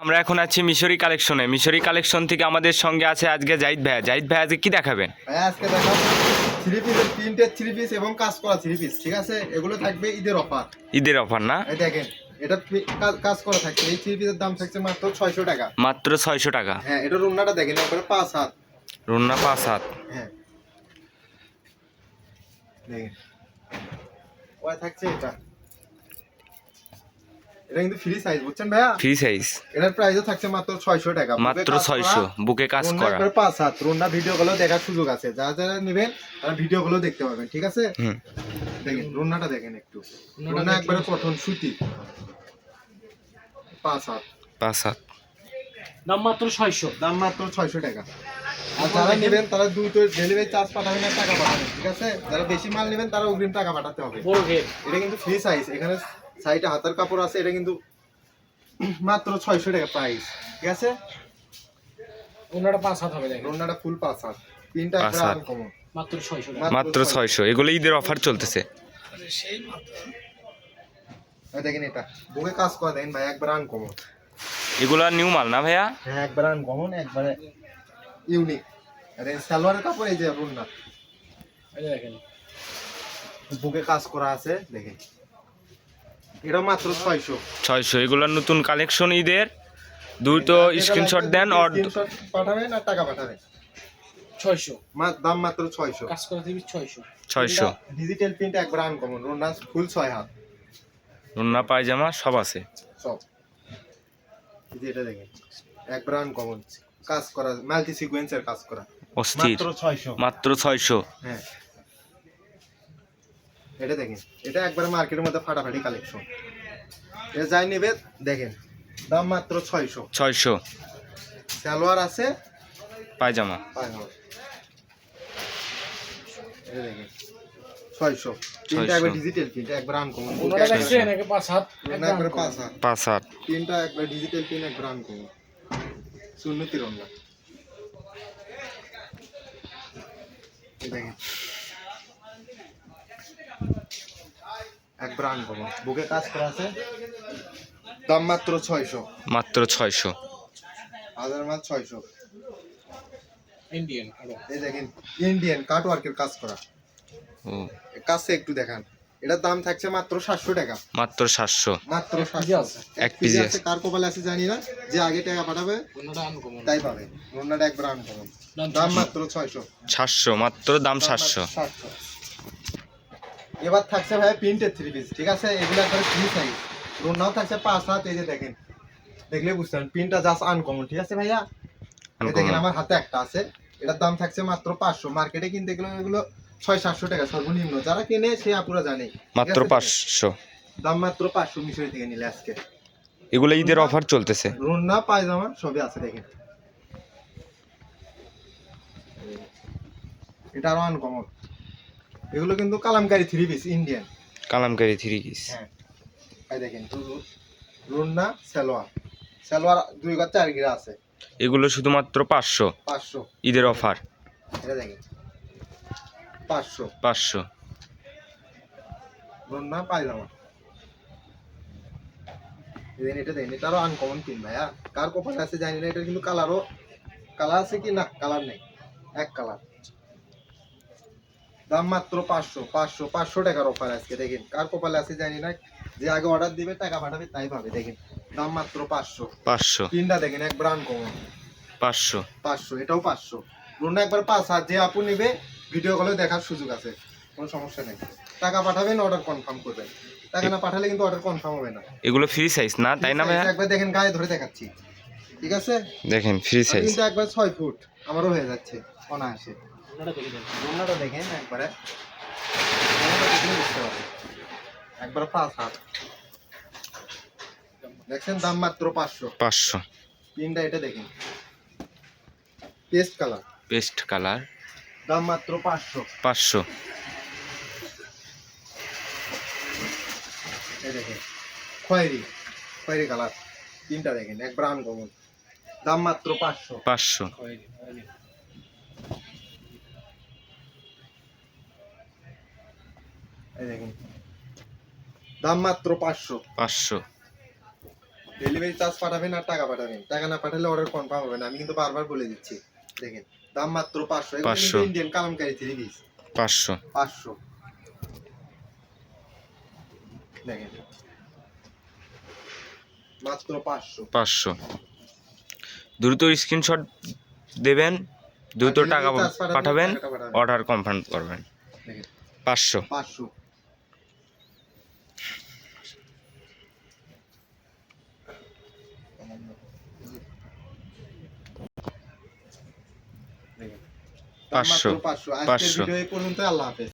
আমরা এখন আছি মিশরি কালেকশনে। মিশরি কালেকশন থেকে আমাদের সঙ্গে আছে আজকে জাহিদ ভাইয়া। জাহিদ ভাই আজকে কি দেখাবেন? ভাইয়া আজকে দেখাবো থ্রি পিসের প্রিন্টেড থ্রি পিস এবং কাজ করা থ্রি পিস, ঠিক আছে? এগুলো থাকবে ঈদের অফার। ঈদের অফার না? এই দেখেন, এটা কাজ করা থাকছে। এই থ্রি পিসের দাম থাকছে মাত্র 600 টাকা। মাত্র 600 টাকা। হ্যাঁ, এটা রুমনাটা দেখেন, একবারে 5 হাত। রুন্না 5 হাত। হ্যাঁ দেখেন, ওই থাকছে এটা। এটা কিন্তু ফ্রি সাইজ, বুঝছেন ভাইয়া? Free size. এটার প্রাইসও থাকছে মাত্র 600 টাকা। মাত্র 600 বুকে কাজ করা। একবারে 5 হাত। রুমনা ভিডিও গুলো দেখার সুযোগ আছে, যারা যারা নেবেন তারা ভিডিও গুলো দেখতে পাবেন, ঠিক আছে? দেখেন রুমনাটা দেখেন একটু। রুমনা একবারে কটন সুতি, 5 হাত। 5 হাত। দাম মাত্র 600। দাম মাত্র 600 টাকা। আর যারা নেবেন তারা দ্রুত ডেলিভারি চার্জ পাঠাবেন আর টাকা পাঠাবেন, ঠিক আছে? যারা বেশি মাল নেবেন তারা অগ্রিম টাকা পাঠাতে হবে। বড় ঘের। এটা কিন্তু ফ্রি সাইজ, এখানে সাইডে হাতের কাপড় আছে। এটা কিন্তু মাত্র 600 টাকা প্রাইস, ঠিক আছে? ওনাটা 5 হাত হবে দেখেন। রুমনাটা ফুল 5 হাত। তিনটা 5 হাত। কমন, মাত্র 600 টাকা। মাত্র 600। এগুলো ঈদের অফার চলতেছে। দেখেন এটা বুকে কাজ করা, দেখেন ভাই একবার আনকমন। এগুলা নিউ মাল না ভাইয়া? হ্যাঁ একবার আনকমন, একবারে ইউনিক। আরে সালোয়ারের কাপড়, এই যে রুমনা এই যে দেখেন। বুকে কাজ করা আছে, দেখেন। এটা মাত্র 600। 600। এগুলা নতুন কালেকশন ঈদের। দ্রুত স্ক্রিনশট দেন আর স্ক্রিনশট পাঠাবেন আর টাকা পাঠাবেন। 600। দাম মাত্র 600। কাজ করে দিবি 600। 600। ডিজিটাল প্রিন্ট একবার আনকমন, রুমনা ফুল 6 হাত রুন্না পায়জামা সব আছে। সব। এই যে এটা দেখেন, একবার আনকমন কাজ করা, মাল্টি সিকোয়েন্সের কাজ করা, অস্থির। মাত্র 600। মাত্র 600। হ্যাঁ এটা দেখেন, এটা একবারে মার্কেটের মধ্যে ফাটাফাটি কালেকশন। এটা যাই নেবে দেখেন, দাম মাত্র 600। 600 সালোয়ার আছে, পায়জামা। পায়জামা। এটা দেখেন 600। তিনটা একবার ডিজিটাল প্রিন্ট, একবার আনকমন। ওনাটা দেখছেন নাকি 5 হাত? একবার 5 হাত। 5 হাত। তিনটা একবার ডিজিটাল প্রিন্ট, একবার আনকমন। সুন্নতি রঙা। এই দেখেন একবার আনকমন, বুকে কাজ করা আছে। দাম মাত্র 600। মাত্র 600। হাজার মাল 600। ইন্ডিয়ান আরো। এই দেখেন ইন্ডিয়ান কাট ওয়ার্কের কাজ করা। ও কাছে একটু দেখান। এটার দাম থাকছে মাত্র 700 টাকা। মাত্র 700। মাত্র পিস 700। আছে। এক পিস আছে। আছে, কার কপালে আছে জানি না, যে আগে টাকা পাঠাবে ওনাটা আনকমন। তাই পাবে। রুমনাটা একবার আনকমন, দাম মাত্র 600। 700 মাত্র দাম 700। 700। এবার থাকছে ভাই প্রিন্টেড থ্রি পিস, ঠিক আছে? এগুলো একবারে ফ্রি সাইজ। রুমনাও থাকছে 5 হাত। এই যে দেখেন, দেখলে বুঝতে পারেন প্রিন্টটা জাস্ট আনকমন, ঠিক আছে ভাইয়া? এই দেখেন আমার হাতে একটা আছে, এটার দাম থাকছে মাত্র 500। মার্কেটে কিনতে গেলে এগুলো 600-700 টাকা সর্বনিম্ন। যারা কিনে সে আপুরা জানে, মাত্র 500। দাম মাত্র 500 মিশরি থেকে নিলে আজকে। এগুলো ঈদের অফার চলতেছে। রুন্না পায়জামা সবই আছে, দেখেন। এটা আরো আনকমন। এগুলো কিন্তু Kalamkari three piece Indian. Kalamkari 3 piece. হ্যাঁ এই দেখেন, রুন্না সালোয়ার, সালোয়ার 2 গজ 4 গিরা আছে। এগুলো শুধুমাত্র 500। 500। ঈদের অফার। এটা দেখেন 500। 500। রুন্না পায়জামা। এটা দেখেন, এটা আরো আনকমন পিন ভাইয়া। কার কপালে আছে জানি না, এটা কিন্তু কালারও, কালার আছে কি না, কালার নেই, এক কালার। দাম মাত্র 500। 500 টাকার অফার আজকে। দেখেন কার কপালে আছে জানি না, যে আগে অর্ডার দিবে টাকা পাঠাবে তাই পাবে। দেখেন দাম মাত্র 500। 500। তিনটা দেখেন এক ব্রান্ড কমন, 500। 500। এটাও 500। রুনা একবার 5 হাত। যে আপু নেবে ভিডিও কলে দেখার সুযোগ আছে, কোনো সমস্যা নেই। টাকা পাঠাবেন, অর্ডার কনফার্ম করবেন। টাকা না পাঠালে কিন্তু অর্ডার কনফার্ম হবে না। এগুলো ফ্রি সাইজ না, তাই না ভাইয়া? একবার দেখেন গায়ে ধরে দেখাচ্ছি, ঠিক আছে? দেখেন ফ্রি সাইজ। কিন্তু একবার 6 ফুট আমারও হয়ে যাচ্ছে অনায়াসে। ওনাটা দেখে দেন। রুনাটা দেখেন একবারে, রুনাটা দেখলে বুঝতে পারবেন। একবার 5 হাত দেখছেন, দাম মাত্র 500। 500। তিনটা এটা দেখেন, পেস্ট কালার, পেস্ট কালার। দাম মাত্র 500। 500। এই দেখেন খয়েরি, খয়েরি কালার। তিনটা দেখেন একবার আনকমন, দাম মাত্র 500। 500। এই দেখেন দাম মাত্র 500। 500। ডেলিভারি চার্জ পাঠাবেন আর টাকা পাঠাবেন, টাকা না পাঠালে অর্ডার কনফার্ম হবে না, আমি কিন্তু বারবার বলে দিচ্ছি। দেখেন দাম মাত্র 500, এগুলো 500 কিন্তু ইন্ডিয়ান কালামকারী থ্রি পিস। 500 500 দেখেন মাত্র 500। 500 দ্রুত স্ক্রিনশট দেবেন, দ্রুত delivery টাকা charge পাঠাবেন, টাকাটা পাঠাবেন। অর্ডার কনফার্ম করবেন। দেখেন 500 500 দেখেন দাম মাত্র 500 500। আজকের 500 ভিডিও এই পর্যন্ত, আল্লাহ হাফেজ।